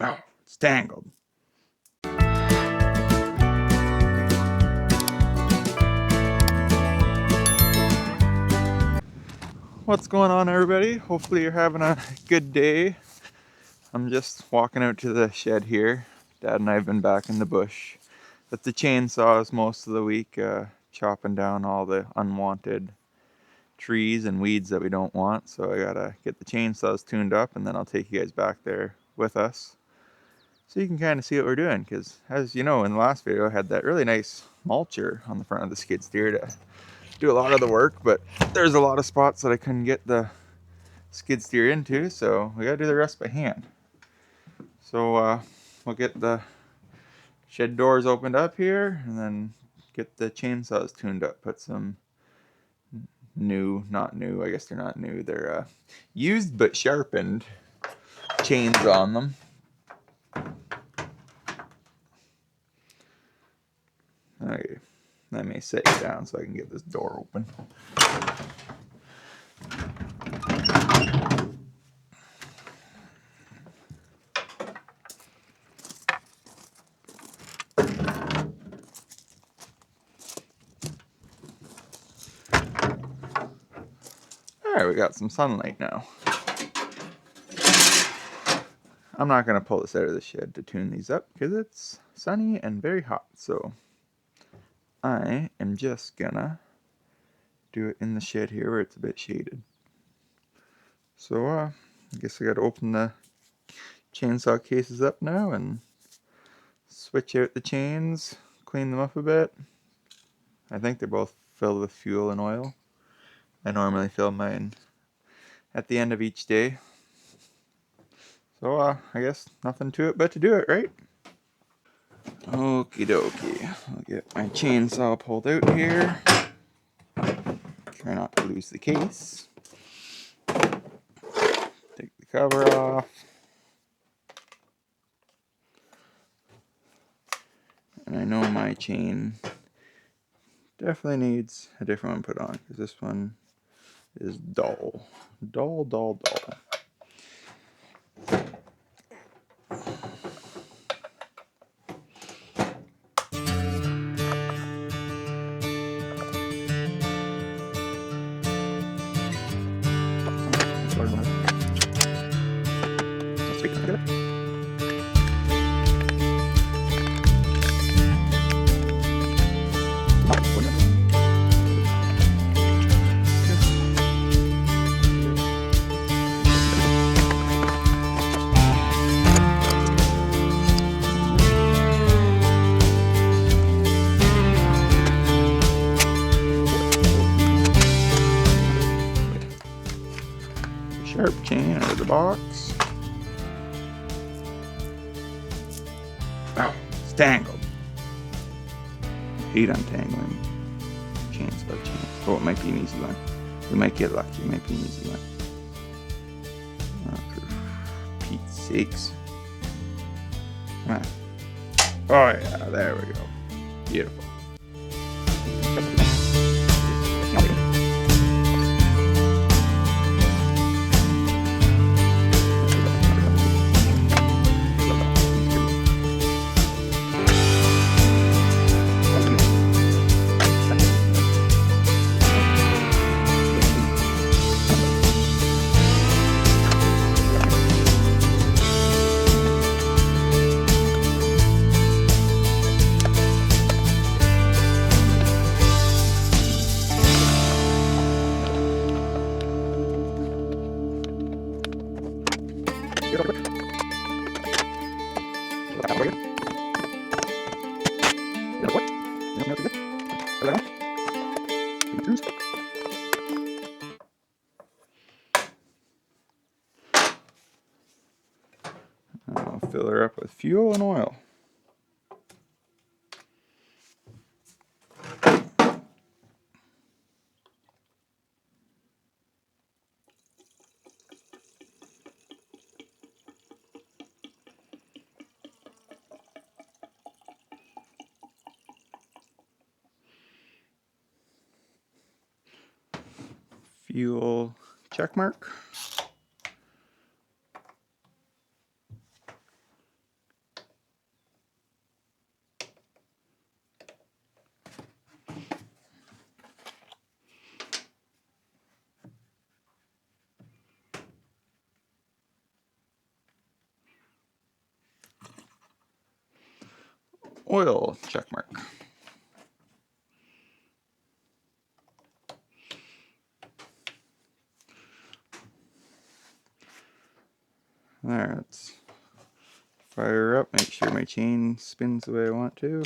Oh, it's tangled. What's going on, everybody? Hopefully you're having a good day. I'm just walking out to the shed here. Dad and I have been back in the bush with the chainsaws most of the week, chopping down all the unwanted trees and weeds that we don't want. So I gotta get the chainsaws tuned up, and then I'll take you guys back there with us so you can kind of see what we're doing. Because as you know, in the last video I had that really nice mulcher on the front of the skid steer to do a lot of the work, but there's a lot of spots that I couldn't get the skid steer into, so we gotta do the rest by hand. So we'll get the shed doors opened up here and then get the chainsaws tuned up, put some not new, I guess they're not new, they're used but sharpened chains on them. Okay, let me set you down so I can get this door open. Alright, we got some sunlight now. I'm not going to pull this out of the shed to tune these up because it's sunny and very hot, so I am just gonna do it in the shed here where it's a bit shaded. So I guess I gotta open the chainsaw cases up now and switch out the chains, clean them up a bit. I think they're both filled with fuel and oil. I normally fill mine at the end of each day. So I guess nothing to it but to do it, right? Okie dokie. I'll get my chainsaw pulled out here. Try not to lose the case. Take the cover off. And I know my chain definitely needs a different one put on because this one is dull. Dull, dull, dull. Sharp chain out of the box. Oh, it's tangled. I hate untangling chainsaw chains. Oh, it might be an easy one. We might get lucky. It might be an easy one. Oh, for Pete's sakes. Come on. Oh yeah, there we go. Beautiful. I'll fill her up with fuel and oil. Fuel check mark. oil, check mark. There, let's fire up, make sure my chain spins the way I want to.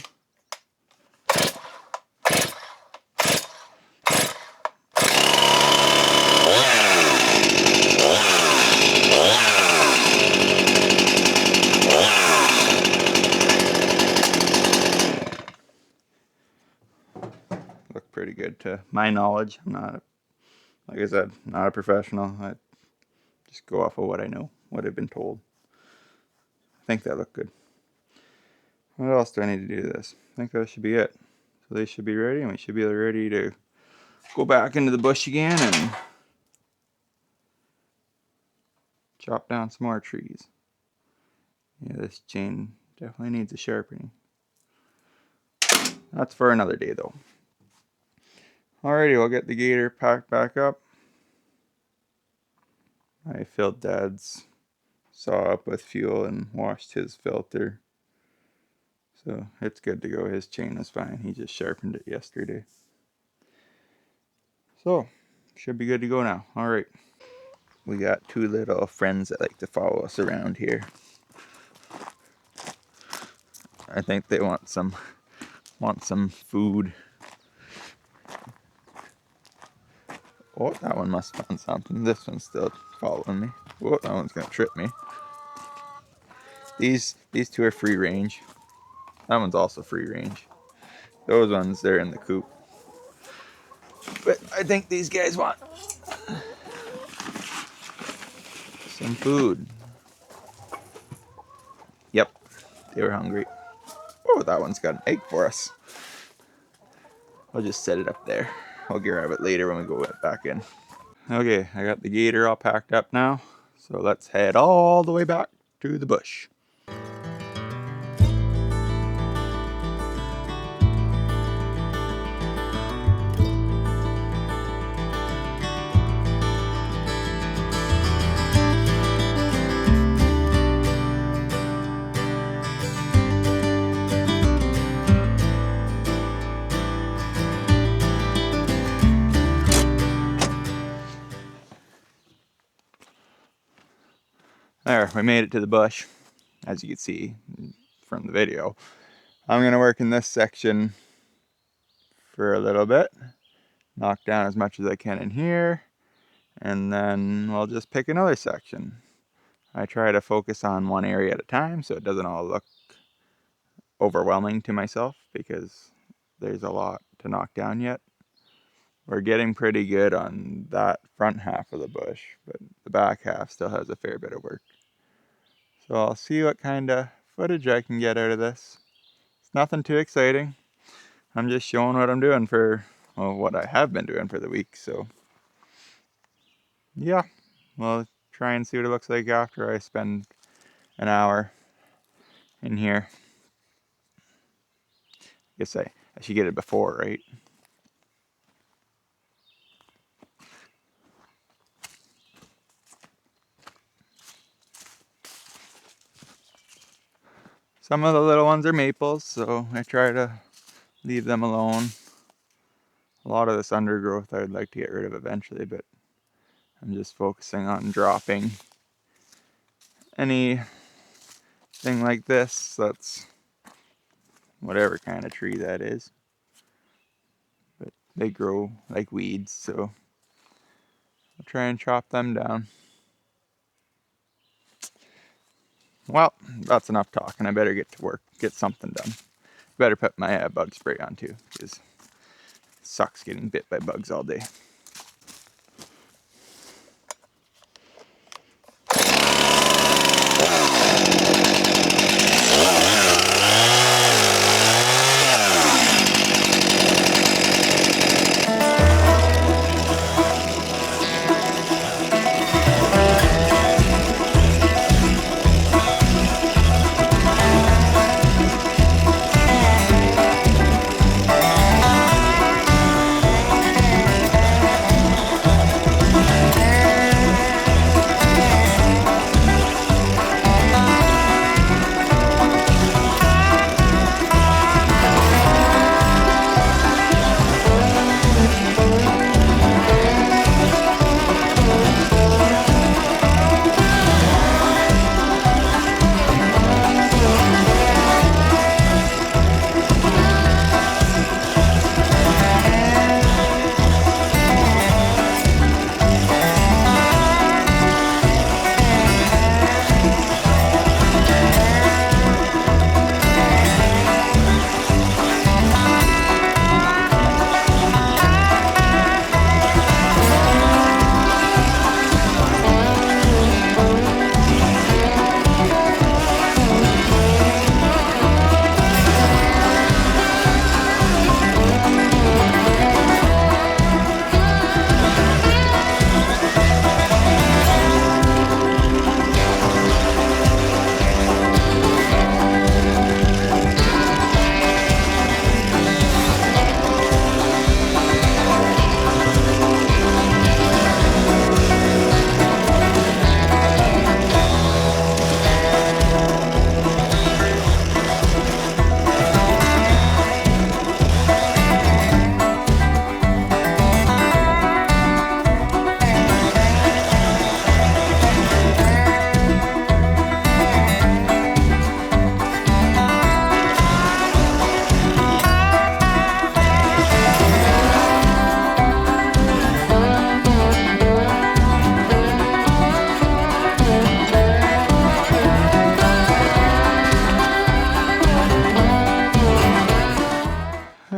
Look pretty good to my knowledge. I'm not, like I said, not a professional. I just go off of what I know, what I've been told. I think that looked good. What else do I need to do to this? I think that should be it. So they should be ready, and we should be ready to go back into the bush again and chop down some more trees. Yeah, this chain definitely needs a sharpening. That's for another day though. Alrighty, we'll get the gator packed back up. I filled Dad's saw up with fuel and washed his filter. So it's good to go. His chain is fine. He just sharpened it yesterday. So, should be good to go now. Alright. We got two little friends that like to follow us around here. I think they want some food. Oh, that one must have found something. This one's still following me. Whoa, that one's gonna trip me. These two are free range. That one's also free range. Those ones, they're in the coop. But I think these guys want some food. Yep, they were hungry. Oh, that one's got an egg for us. I'll just set it up there. I'll grab it later when we go back in. Okay, I got the gator all packed up now. So let's head all the way back to the bush. There, we made it to the bush, as you can see from the video. I'm gonna work in this section for a little bit, knock down as much as I can in here, and then we'll just pick another section. I try to focus on one area at a time so it doesn't all look overwhelming to myself because there's a lot to knock down yet. We're getting pretty good on that front half of the bush, but the back half still has a fair bit of work. So I'll see what kind of footage I can get out of this. It's nothing too exciting. I'm just showing what I'm doing for, well, what I have been doing for the week. So yeah, we'll try and see what it looks like after I spend an hour in here. I guess I should get it before, right? Some of the little ones are maples, so I try to leave them alone. A lot of this undergrowth I would like to get rid of eventually, but I'm just focusing on dropping anything like this that's whatever kind of tree that is. But they grow like weeds, so I'll try and chop them down. Well, that's enough talking. I better get to work, get something done. Better put my bug spray on too, because it sucks getting bit by bugs all day.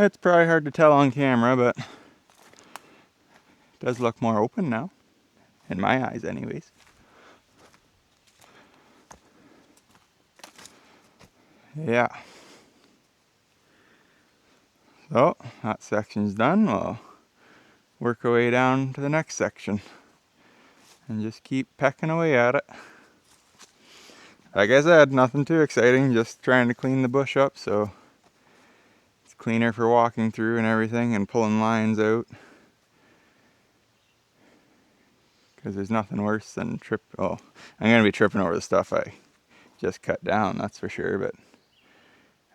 It's probably hard to tell on camera, but it does look more open now. In my eyes anyways. Yeah. So, that section's done. We'll work our way down to the next section and just keep pecking away at it. Like I said, nothing too exciting, just trying to clean the bush up so it's cleaner for walking through and everything, and pulling lines out. Because there's nothing worse than I'm going to be tripping over the stuff I just cut down, that's for sure, but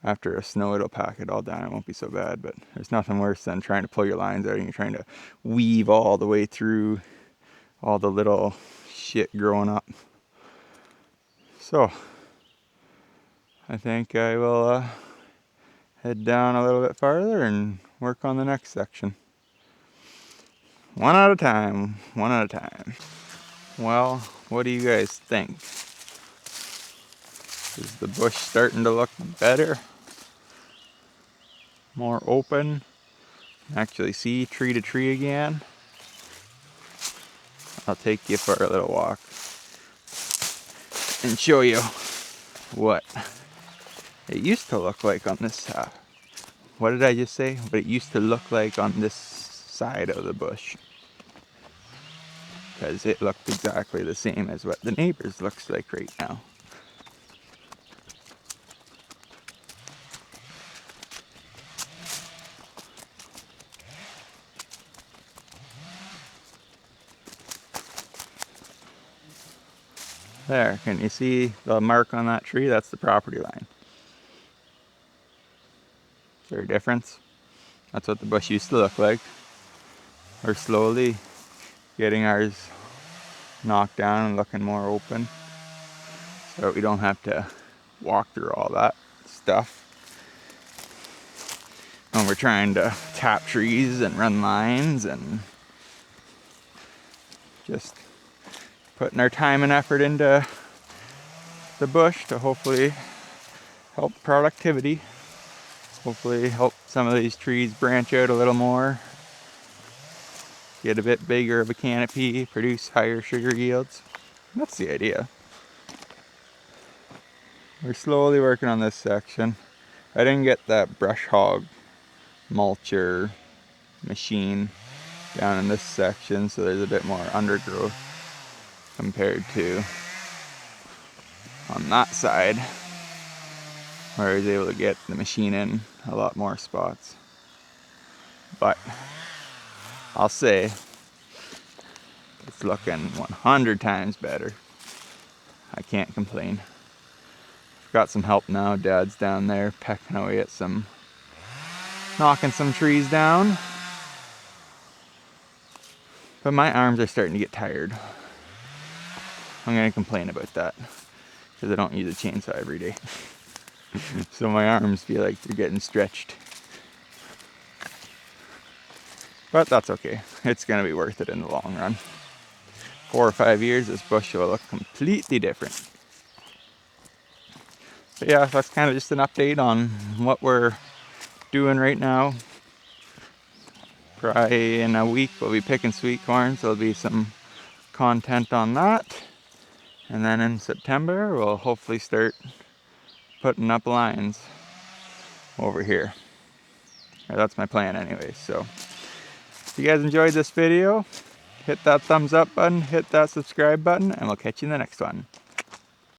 after a snow it'll pack it all down, it won't be so bad. But there's nothing worse than trying to pull your lines out and you're trying to weave all the way through all the little shit growing up. So I think I will head down a little bit farther and work on the next section. One at a time, one at a time. Well, what do you guys think? Is the bush starting to look better? More open? Actually see tree to tree again? I'll take you for a little walk and show you what it used to look like on this what did I just say? What it used to look like on this side of the bush. Because it looked exactly the same as what the neighbor's looks like right now. There, can you see the mark on that tree? That's the property line. Is there a difference? That's what the bush used to look like. We're slowly getting ours knocked down and looking more open, so we don't have to walk through all that stuff when we're trying to tap trees and run lines, and just putting our time and effort into the bush to hopefully help productivity, hopefully help some of these trees branch out a little more, get a bit bigger of a canopy, produce higher sugar yields. That's the idea. We're slowly working on this section. I didn't get that brush hog mulcher machine down in this section, so there's a bit more undergrowth compared to on that side, where I was able to get the machine in a lot more spots. But I'll say it's looking 100 times better. I can't complain. Got some help now. Dad's down there pecking away at knocking some trees down. But my arms are starting to get tired. I'm gonna complain about that because I don't use a chainsaw every day. So my arms feel like they're getting stretched. But that's okay. It's gonna be worth it in the long run. 4 or 5 years, this bush will look completely different. But yeah, that's kind of just an update on what we're doing right now. Probably in a week we'll be picking sweet corn, so there'll be some content on that. And then in September we'll hopefully start putting up lines over here. Or that's my plan anyway. So if you guys enjoyed this video, hit that thumbs up button, hit that subscribe button, and we'll catch you in the next one.